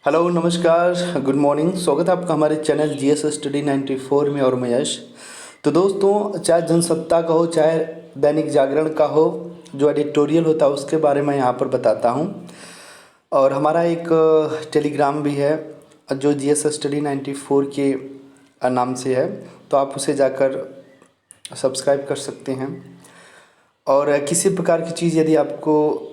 Hello नमस्कार good morning. स्वागत है आपका हमारे चैनल जीएस स्टडी 94 में और मैं यश। तो दोस्तों, चाहे जनसत्ता का हो चाहे दैनिक जागरण का हो, जो एडिटोरियल होता है उसके बारे में यहाँ पर बताता हूँ। और हमारा एक टेलीग्राम भी है जो जीएस स्टडी 94 के नाम से है, तो आप उसे जाकर सब्सक्राइब कर सकते हैं। और किसी प्रकार की चीज़ यदि आपको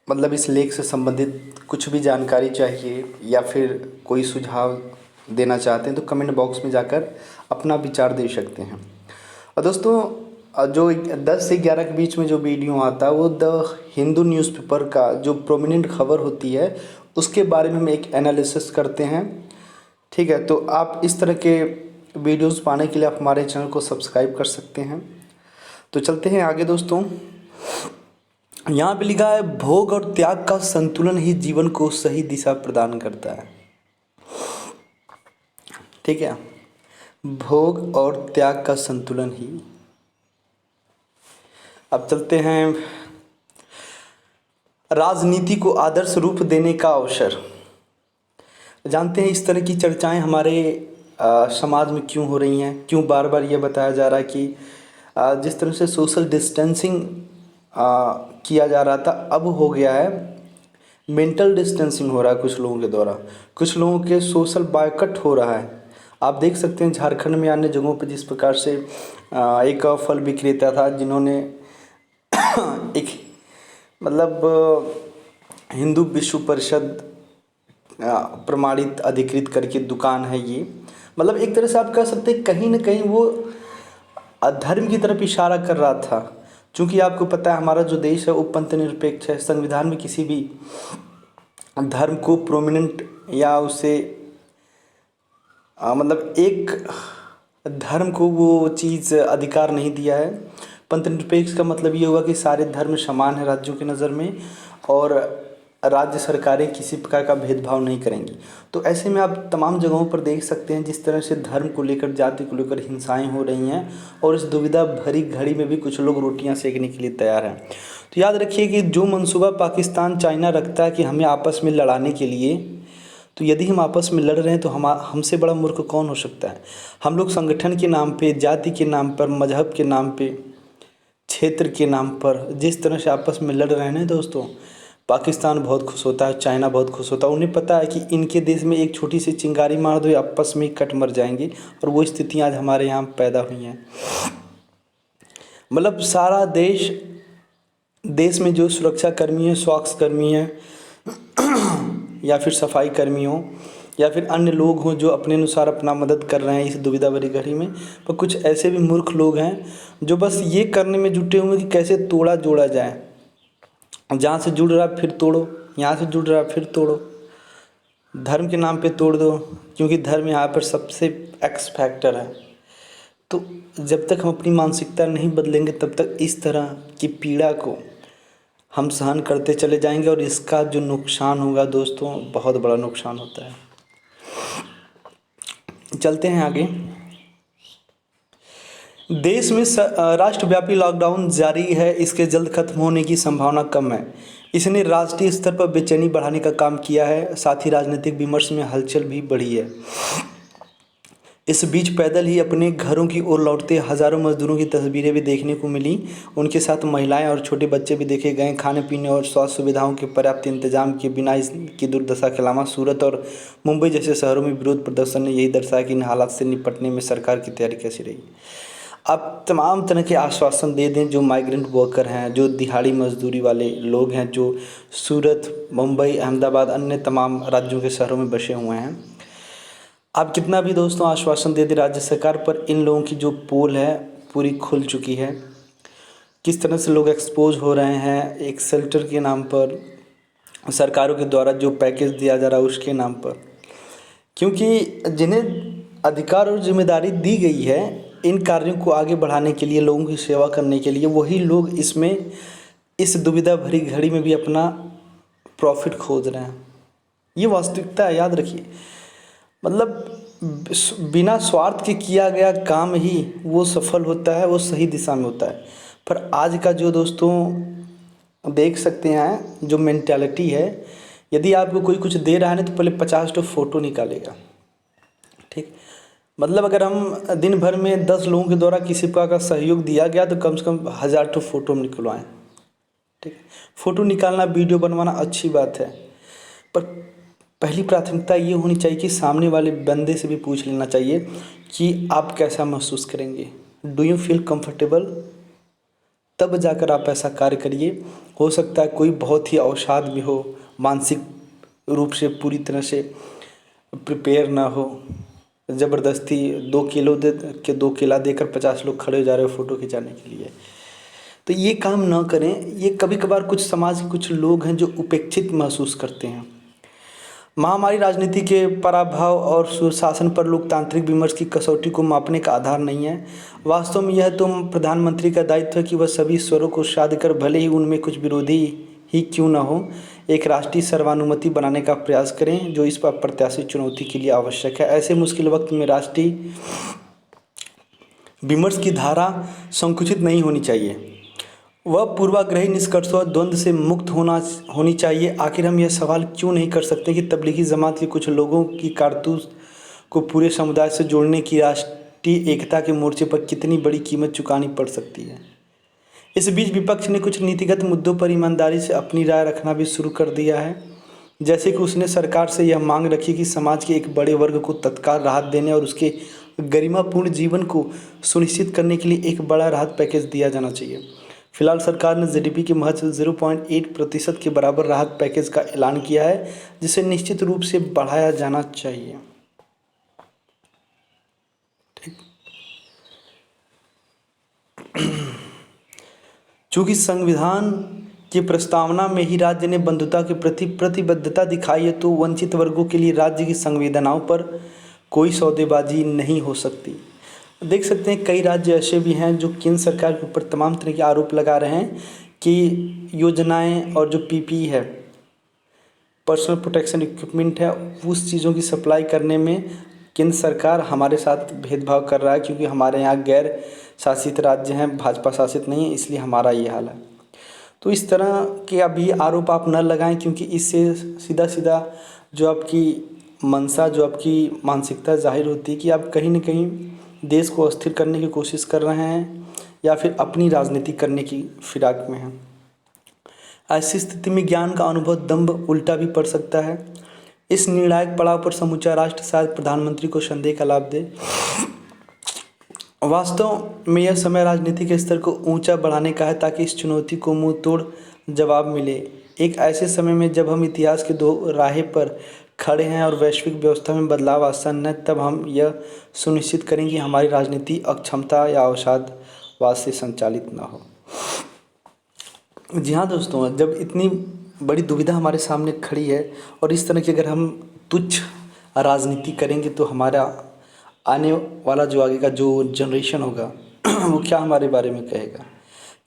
मतलब इस लेख से संबंधित कुछ भी जानकारी चाहिए या फिर कोई सुझाव देना चाहते हैं तो कमेंट बॉक्स में जाकर अपना विचार दे सकते हैं। और दोस्तों, जो 10 से 11 के बीच में जो वीडियो आता है वो द हिंदू न्यूज़पेपर का जो प्रोमिनेंट खबर होती है उसके बारे में हम एक एनालिसिस करते हैं। ठीक है, तो आप इस तरह के वीडियोस पाने के लिए आप हमारे चैनल को सब्सक्राइब कर सकते हैं। तो चलते हैं आगे दोस्तों। यहाँ पे लिखा है, भोग और त्याग का संतुलन ही जीवन को सही दिशा प्रदान करता है। ठीक है, भोग और त्याग का संतुलन ही। अब चलते हैं, राजनीति को आदर्श रूप देने का अवसर। जानते हैं इस तरह की चर्चाएं हमारे समाज में क्यों हो रही हैं, क्यों बार बार ये बताया जा रहा है कि जिस तरह से सोशल डिस्टेंसिंग किया जा रहा था अब हो गया है मेंटल डिस्टेंसिंग हो रहा है कुछ लोगों के द्वारा। कुछ लोगों के सोशल बायकट हो रहा है। आप देख सकते हैं झारखंड में अन्य जगहों पर जिस प्रकार से एक फल विक्रेता था जिन्होंने एक मतलब हिंदू विश्व परिषद प्रमाणित अधिकृत करके दुकान है ये, मतलब एक तरह से आप कह सकते हैं कहीं ना कहीं वो अधर्म की तरफ इशारा कर रहा था। क्योंकि आपको पता है हमारा जो देश है वो पंथ निरपेक्ष है। संविधान में किसी भी धर्म को प्रोमिनेंट या उसे मतलब एक धर्म को वो चीज़ अधिकार नहीं दिया है। पंथ निरपेक्ष का मतलब ये हुआ कि सारे धर्म समान हैं राज्यों की नज़र में और राज्य सरकारें किसी प्रकार का भेदभाव नहीं करेंगी। तो ऐसे में आप तमाम जगहों पर देख सकते हैं जिस तरह से धर्म को लेकर, जाति को लेकर हिंसाएं हो रही हैं और इस दुविधा भरी घड़ी में भी कुछ लोग रोटियां सेकने के लिए तैयार हैं। तो याद रखिए कि जो मंसूबा पाकिस्तान चाइना रखता है कि हमें आपस में लड़ाने के लिए, तो यदि हम आपस में लड़ रहे हैं तो हमसे बड़ा मूर्ख कौन हो सकता है। हम लोग संगठन के नाम पे, जाति के नाम पर, मजहब के नाम पे, क्षेत्र के नाम पर जिस तरह से आपस में लड़ रहे हैं ना दोस्तों, पाकिस्तान बहुत खुश होता है, चाइना बहुत खुश होता है। उन्हें पता है कि इनके देश में एक छोटी सी चिंगारी मार दो आपस में कट मर जाएंगे, और वो स्थितियाँ आज हमारे यहाँ पैदा हुई हैं। मतलब सारा देश में जो सुरक्षा कर्मी हैं, स्वास्थ्य कर्मी हैं या फिर सफाई कर्मी हों या फिर अन्य लोग हों जो अपने अनुसार अपना मदद कर रहे हैं इस दुविधा भरी घड़ी में, पर कुछ ऐसे भी मूर्ख लोग हैं जो बस ये करने में जुटे हुए कि कैसे तोड़ा जोड़ा जाए। जहाँ से जुड़ रहा फिर तोड़ो, यहाँ से जुड़ रहा फिर तोड़ो, धर्म के नाम पे तोड़ दो, क्योंकि धर्म यहाँ पर सबसे एक्स फैक्टर है। तो जब तक हम अपनी मानसिकता नहीं बदलेंगे तब तक इस तरह की पीड़ा को हम सहन करते चले जाएंगे और इसका जो नुकसान होगा दोस्तों, बहुत बड़ा नुकसान होता है। चलते हैं आगे। देश में राष्ट्रव्यापी लॉकडाउन जारी है, इसके जल्द खत्म होने की संभावना कम है। इसने राष्ट्रीय स्तर पर बेचैनी बढ़ाने का काम किया है, साथ ही राजनीतिक विमर्श में हलचल भी बढ़ी है। इस बीच पैदल ही अपने घरों की ओर लौटते हज़ारों मजदूरों की तस्वीरें भी देखने को मिली। उनके साथ महिलाएं और छोटे बच्चे भी देखे गए। खाने पीने और स्वास्थ्य सुविधाओं के पर्याप्त इंतजाम के बिना इसकी दुर्दशा के अलावा सूरत और मुंबई जैसे शहरों में विरोध प्रदर्शन ने यही दर्शाया कि इन हालात से निपटने में सरकार की तैयारी कैसी रही। आप तमाम तरह के आश्वासन दे दें जो माइग्रेंट वर्कर हैं, जो दिहाड़ी मजदूरी वाले लोग हैं, जो सूरत, मुंबई, अहमदाबाद, अन्य तमाम राज्यों के शहरों में बसे हुए हैं। आप कितना भी दोस्तों आश्वासन दे दें राज्य सरकार, पर इन लोगों की जो पोल है पूरी खुल चुकी है। किस तरह से लोग एक्सपोज हो रहे हैं एक शेल्टर के नाम पर, सरकारों के द्वारा जो पैकेज दिया जा रहा है उसके नाम पर। क्योंकि जिन्हें अधिकार और जिम्मेदारी दी गई है इन कार्यों को आगे बढ़ाने के लिए, लोगों की सेवा करने के लिए, वही लोग इसमें इस दुविधा भरी घड़ी में भी अपना प्रॉफिट खोज रहे हैं। ये वास्तविकता है, याद रखिए। मतलब बिना स्वार्थ के किया गया काम ही वो सफल होता है, वो सही दिशा में होता है। पर आज का जो दोस्तों देख सकते हैं जो मेंटालिटी है, यदि आपको कोई कुछ दे रहा है ना तो पहले 50 तो फ़ोटो निकालेगा। ठीक, मतलब अगर हम दिन भर में 10 लोगों के द्वारा किसी प्रकार का सहयोग दिया गया तो कम से कम 1000 तो फ़ोटो हम निकलवाएँ। ठीक, फ़ोटो निकालना, वीडियो बनवाना अच्छी बात है, पर पहली प्राथमिकता ये होनी चाहिए कि सामने वाले बंदे से भी पूछ लेना चाहिए कि आप कैसा महसूस करेंगे, डू यू फील कंफर्टेबल, तब जाकर आप ऐसा कार्य करिए। हो सकता है कोई बहुत ही अवसाद में हो, मानसिक रूप से पूरी तरह से प्रिपेयर ना हो, ज़बरदस्ती 2 केला देकर 50 लोग खड़े हो जा रहे हो फ़ोटो खिंचाने के लिए, तो ये काम ना करें। ये कभी कभार कुछ समाज के कुछ लोग हैं जो उपेक्षित महसूस करते हैं। महामारी राजनीति के पराभव और सुशासन पर लोकतांत्रिक विमर्श की कसौटी को मापने का आधार नहीं है। वास्तव में यह तो प्रधानमंत्री का दायित्व है कि वह सभी स्वरों को शांत कर, भले ही उनमें कुछ विरोधी ही क्यों न हो, एक राष्ट्रीय सर्वानुमति बनाने का प्रयास करें, जो इस पर अप्रत्याशित चुनौती के लिए आवश्यक है। ऐसे मुश्किल वक्त में राष्ट्रीय विमर्श की धारा संकुचित नहीं होनी चाहिए, वह पूर्वाग्रही निष्कर्षों और द्वंद्व से मुक्त होनी चाहिए। आखिर हम यह सवाल क्यों नहीं कर सकते कि तबलीगी जमात के कुछ लोगों की कारतूस को पूरे समुदाय से जोड़ने की राष्ट्रीय एकता के मोर्चे पर कितनी बड़ी कीमत चुकानी पड़ सकती है। इस बीच विपक्ष ने कुछ नीतिगत मुद्दों पर ईमानदारी से अपनी राय रखना भी शुरू कर दिया है, जैसे कि उसने सरकार से यह मांग रखी कि समाज के एक बड़े वर्ग को तत्काल राहत देने और उसके गरिमापूर्ण जीवन को सुनिश्चित करने के लिए एक बड़ा राहत पैकेज दिया जाना चाहिए। फिलहाल सरकार ने जीडीपी के महज 0.8% के बराबर राहत पैकेज का ऐलान किया है, जिसे निश्चित रूप से बढ़ाया जाना चाहिए। ठीक, चूंकि संविधान की प्रस्तावना में ही राज्य ने बंधुता के प्रति प्रतिबद्धता दिखाई है, तो वंचित वर्गों के लिए राज्य की संवेदनाओं पर कोई सौदेबाजी नहीं हो सकती। देख सकते हैं कई राज्य ऐसे भी हैं जो केंद्र सरकार के ऊपर तमाम तरह के आरोप लगा रहे हैं कि योजनाएं और जो पीपीई है, पर्सनल प्रोटेक्शन इक्विपमेंट है, उस चीज़ों की सप्लाई करने में केंद्र सरकार हमारे साथ भेदभाव कर रहा है, क्योंकि हमारे यहाँ गैर शासित राज्य हैं, भाजपा शासित नहीं है, इसलिए हमारा ये हाल है। तो इस तरह के अभी आरोप आप न लगाएं, क्योंकि इससे सीधा सीधा जो आपकी मंशा, जो आपकी मानसिकता जाहिर होती है कि आप कहीं न कहीं देश को अस्थिर करने की कोशिश कर रहे हैं या फिर अपनी राजनीति करने की फिराक में हैं। ऐसी स्थिति में ज्ञान का अनुभव दंभ उल्टा भी पड़ सकता है। इस निर्णायक पड़ाव पर समूचा राष्ट्र शायद प्रधानमंत्री को संदेह का लाभ दे। वास्तव में यह समय राजनीति के स्तर को ऊंचा बढ़ाने का है, ताकि इस चुनौती को मुंह तोड़ जवाब मिले। एक ऐसे समय में जब हम इतिहास के दो राहे पर खड़े हैं और वैश्विक व्यवस्था में बदलाव आसन्न है, तब हम यह सुनिश्चित करें कि हमारी राजनीति अक्षमता या अवसादवाद से संचालित न हो। जी हाँ दोस्तों, जब इतनी बड़ी दुविधा हमारे सामने खड़ी है और इस तरह की अगर हम तुच्छ राजनीति करेंगे, तो हमारा आने वाला जो आगे का जो जनरेशन होगा वो क्या हमारे बारे में कहेगा।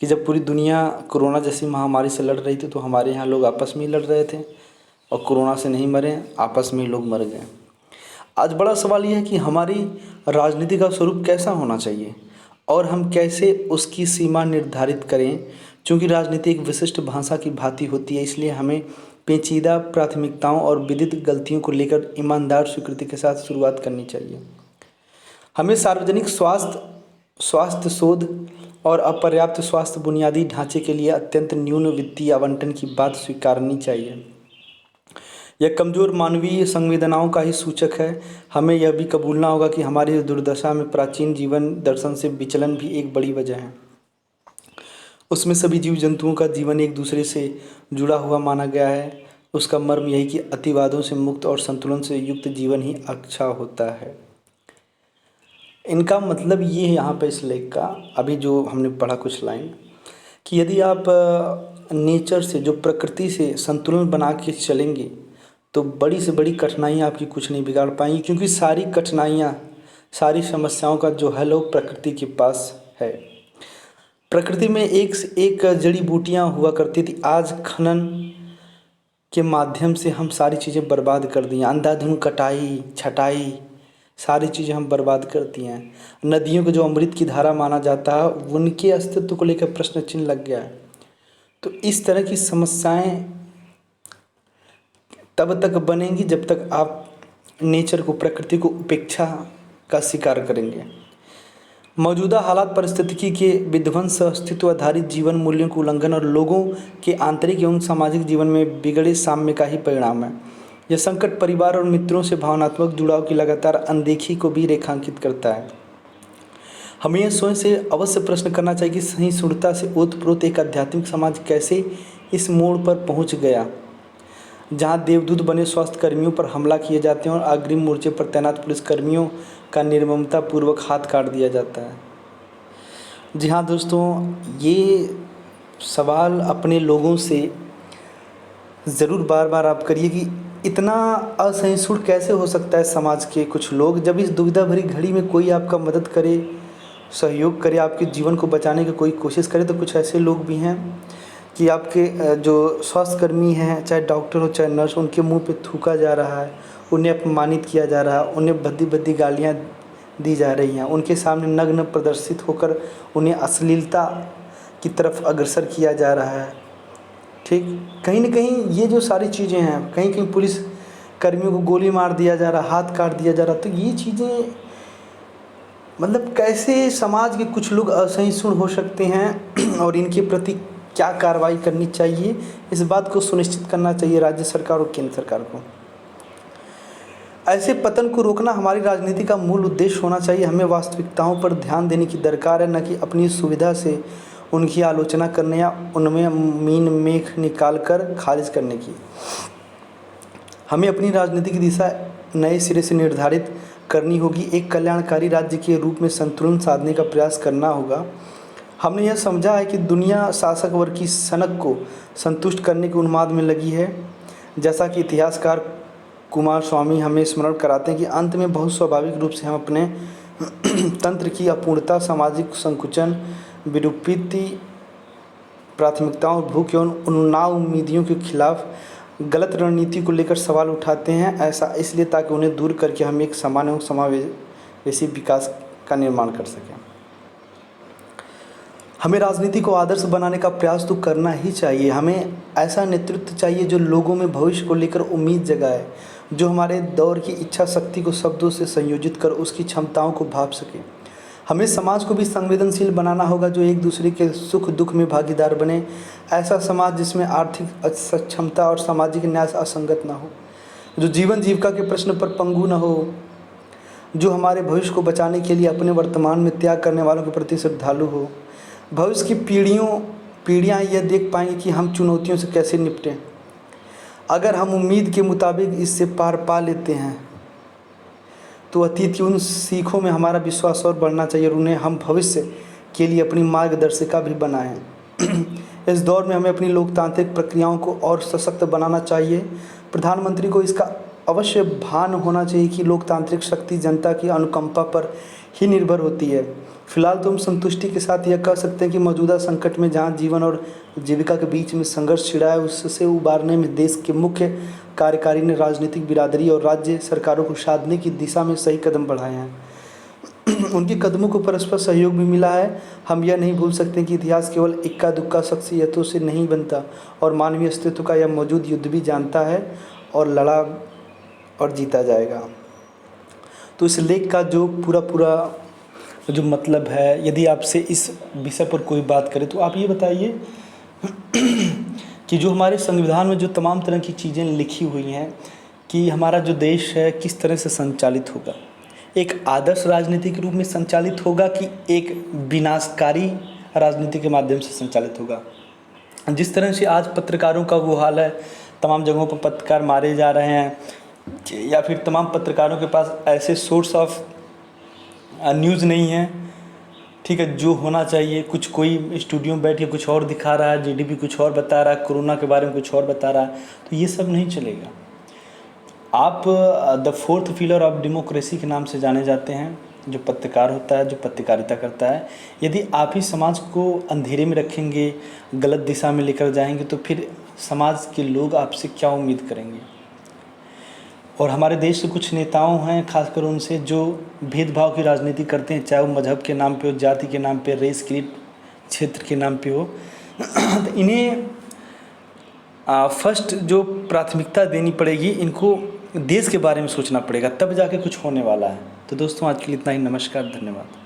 कि जब पूरी दुनिया कोरोना जैसी महामारी से लड़ रही थी, तो हमारे यहाँ लोग आपस में ही लड़ रहे थे और कोरोना से नहीं मरे, आपस में ही लोग मर गए। आज बड़ा सवाल यह है कि हमारी राजनीति का स्वरूप कैसा होना चाहिए और हम कैसे उसकी सीमा निर्धारित करें। चूँकि राजनीति एक विशिष्ट भाषा की भांति होती है, इसलिए हमें पेचीदा प्राथमिकताओं और विदित गलतियों को लेकर ईमानदार स्वीकृति के साथ शुरुआत करनी चाहिए। हमें सार्वजनिक स्वास्थ्य शोध और अपर्याप्त स्वास्थ्य बुनियादी ढांचे के लिए अत्यंत न्यून वित्तीय आवंटन की बात स्वीकारनी चाहिए। यह कमज़ोर मानवीय संवेदनाओं का ही सूचक है। हमें यह भी कबूलना होगा कि हमारी दुर्दशा में प्राचीन जीवन दर्शन से विचलन भी एक बड़ी वजह है। उसमें सभी जीव जंतुओं का जीवन एक दूसरे से जुड़ा हुआ माना गया है। उसका मर्म यही कि अतिवादों से मुक्त और संतुलन से युक्त जीवन ही अच्छा होता है। इनका मतलब ये है यहाँ पे इस लेख का, अभी जो हमने पढ़ा कुछ लाइन, कि यदि आप नेचर से, जो प्रकृति से संतुलन बना के चलेंगे, तो बड़ी से बड़ी कठिनाइयाँ आपकी कुछ नहीं बिगाड़ पाएंगी, क्योंकि सारी कठिनाइयाँ, सारी समस्याओं का जो हल वो प्रकृति के पास है। प्रकृति में एक से एक जड़ी बूटियाँ हुआ करती थी, आज खनन के माध्यम से हम सारी चीज़ें बर्बाद कर दी हैं। अंधाधुंध कटाई छटाई सारी चीज़ें हम बर्बाद करती हैं। नदियों को जो अमृत की धारा माना जाता है, उनके अस्तित्व को लेकर प्रश्न चिन्ह लग गया है। तो इस तरह की समस्याएं तब तक बनेंगी जब तक आप नेचर को, प्रकृति को उपेक्षा का शिकार करेंगे। मौजूदा हालात पारिस्थितिकी के विध्वंस, अस्तित्व आधारित जीवन मूल्यों के उल्लंघन और लोगों के आंतरिक एवं सामाजिक जीवन में बिगड़े साम्य का ही परिणाम है। यह संकट परिवार और मित्रों से भावनात्मक जुड़ाव की लगातार अनदेखी को भी रेखांकित करता है। हमें यह स्वयं से अवश्य प्रश्न करना चाहिए कि सहिष्णुता से ओतप्रोत एक आध्यात्मिक समाज कैसे इस मोड़ पर पहुंच गया, जहां देवदूत बने स्वास्थ्य कर्मियों पर हमला किए जाते हैं और अग्रिम मोर्चे पर तैनात पुलिसकर्मियों का निर्ममता पूर्वक हाथ काट दिया जाता है। जी हाँ दोस्तों, ये सवाल अपने लोगों से ज़रूर बार बार आप करिए कि इतना असहिष्णु कैसे हो सकता है समाज के कुछ लोग। जब इस दुविधा भरी घड़ी में कोई आपका मदद करे, सहयोग करे, आपके जीवन को बचाने की कोई कोशिश करे, तो कुछ ऐसे लोग भी हैं कि आपके जो स्वास्थ्यकर्मी हैं, चाहे डॉक्टर हो चाहे नर्स, उनके मुंह पे थूका जा रहा है, उन्हें अपमानित किया जा रहा है, उन्हें भद्दी भद्दी गालियाँ दी जा रही हैं, उनके सामने नग्न प्रदर्शित होकर उन्हें अश्लीलता की तरफ अग्रसर किया जा रहा है। ठीक, कहीं ना कहीं ये जो सारी चीज़ें हैं, कहीं कहीं पुलिस कर्मियों को गोली मार दिया जा रहा, हाथ काट दिया जा रहा, तो ये चीज़ें मतलब कैसे समाज के कुछ लोग असहिष्णु हो सकते हैं और इनके प्रति क्या कार्रवाई करनी चाहिए, इस बात को सुनिश्चित करना चाहिए राज्य सरकार और केंद्र सरकार को। ऐसे पतन को रोकना हमारी राजनीति का मूल उद्देश्य होना चाहिए। हमें वास्तविकताओं पर ध्यान देने की दरकार है, न कि अपनी सुविधा से उनकी आलोचना करने या उनमें मीन मेख निकाल कर खारिज करने की। हमें अपनी राजनीति की दिशा नए सिरे से निर्धारित करनी होगी। एक कल्याणकारी राज्य के रूप में संतुलन साधने का प्रयास करना होगा। हमने यह समझा है कि दुनिया शासक वर्ग की सनक को संतुष्ट करने के उन्माद में लगी है। जैसा कि इतिहासकार कुमार स्वामी हमें स्मरण कराते हैं कि अंत में बहुत स्वाभाविक रूप से हम अपने तंत्र की अपूर्णता, सामाजिक संकुचन, विरूपिति, प्राथमिकताओं, भूख एवं उन्नाव उम्मीदियों के खिलाफ गलत रणनीति को लेकर सवाल उठाते हैं। ऐसा इसलिए ताकि उन्हें दूर करके हम एक समान एवं समावेशी विकास का निर्माण कर सकें। हमें राजनीति को आदर्श बनाने का प्रयास तो करना ही चाहिए। हमें ऐसा नेतृत्व चाहिए जो लोगों में भविष्य को लेकर उम्मीद जगाए, जो हमारे दौर की इच्छा शक्ति को शब्दों से संयोजित कर उसकी क्षमताओं को भाप सके। हमें समाज को भी संवेदनशील बनाना होगा, जो एक दूसरे के सुख दुख में भागीदार बने। ऐसा समाज जिसमें आर्थिक सक्षमता और सामाजिक न्याय असंगत न हो, जो जीवन जीविका के प्रश्न पर पंगु न हो, जो हमारे भविष्य को बचाने के लिए अपने वर्तमान में त्याग करने वालों के प्रति श्रद्धालु हो। भविष्य की पीढ़ियाँ यह देख पाएंगी कि हम चुनौतियों से कैसे निपटें। अगर हम उम्मीद के मुताबिक इससे पार पा लेते हैं तो अतीत की उन सीखों में हमारा विश्वास और बढ़ना चाहिए और उन्हें हम भविष्य के लिए अपनी मार्गदर्शिका भी बनाएं। इस दौर में हमें अपनी लोकतांत्रिक प्रक्रियाओं को और सशक्त बनाना चाहिए। प्रधानमंत्री को इसका अवश्य भान होना चाहिए कि लोकतांत्रिक शक्ति जनता की अनुकंपा पर ही निर्भर होती है। फिलहाल तो हम संतुष्टि के साथ यह कह सकते हैं कि मौजूदा संकट में जहां जीवन और जीविका के बीच में संघर्ष छिड़ा है, उससे उबारने में देश के मुख्य कार्यकारी ने राजनीतिक बिरादरी और राज्य सरकारों को साधने की दिशा में सही कदम बढ़ाए हैं। उनके कदमों को परस्पर सहयोग भी मिला है। हम यह नहीं भूल सकते कि इतिहास केवल इक्का दुक्का शख्सियतों से नहीं बनता और मानवीय अस्तित्व का यह मौजूद युद्ध भी जानता है और लड़ा और जीता जाएगा। तो इस लेख का जो पूरा जो मतलब है, यदि आपसे इस विषय पर कोई बात करे तो आप ये बताइए कि जो हमारे संविधान में जो तमाम तरह की चीज़ें लिखी हुई हैं कि हमारा जो देश है किस तरह से संचालित होगा, एक आदर्श राजनीति के रूप में संचालित होगा कि एक विनाशकारी राजनीति के माध्यम से संचालित होगा। जिस तरह से आज पत्रकारों का वो हाल है, तमाम जगहों पर पत्रकार मारे जा रहे हैं या फिर तमाम पत्रकारों के पास ऐसे सोर्स ऑफ न्यूज़ नहीं है, ठीक है, जो होना चाहिए। कुछ कोई स्टूडियो में बैठ के कुछ और दिखा रहा है, जीडीपी कुछ और बता रहा है, कोरोना के बारे में कुछ और बता रहा है, तो ये सब नहीं चलेगा। आप the fourth pillar of democracy के नाम से जाने जाते हैं, जो पत्रकार होता है, जो पत्रकारिता करता है। यदि आप ही समाज को अंधेरे में रखेंगे, गलत दिशा में लेकर जाएंगे, तो फिर समाज के लोग आपसे क्या उम्मीद करेंगे। और हमारे देश के कुछ नेताओं हैं, खासकर उनसे, जो भेदभाव की राजनीति करते हैं, चाहे वो मजहब के नाम पे हो, जाति के नाम पे, रेस के क्षेत्र के नाम पे हो। तो इन्हें फर्स्ट जो प्राथमिकता देनी पड़ेगी, इनको देश के बारे में सोचना पड़ेगा, तब जाके कुछ होने वाला है। तो दोस्तों आज के लिए इतना ही। नमस्कार, धन्यवाद।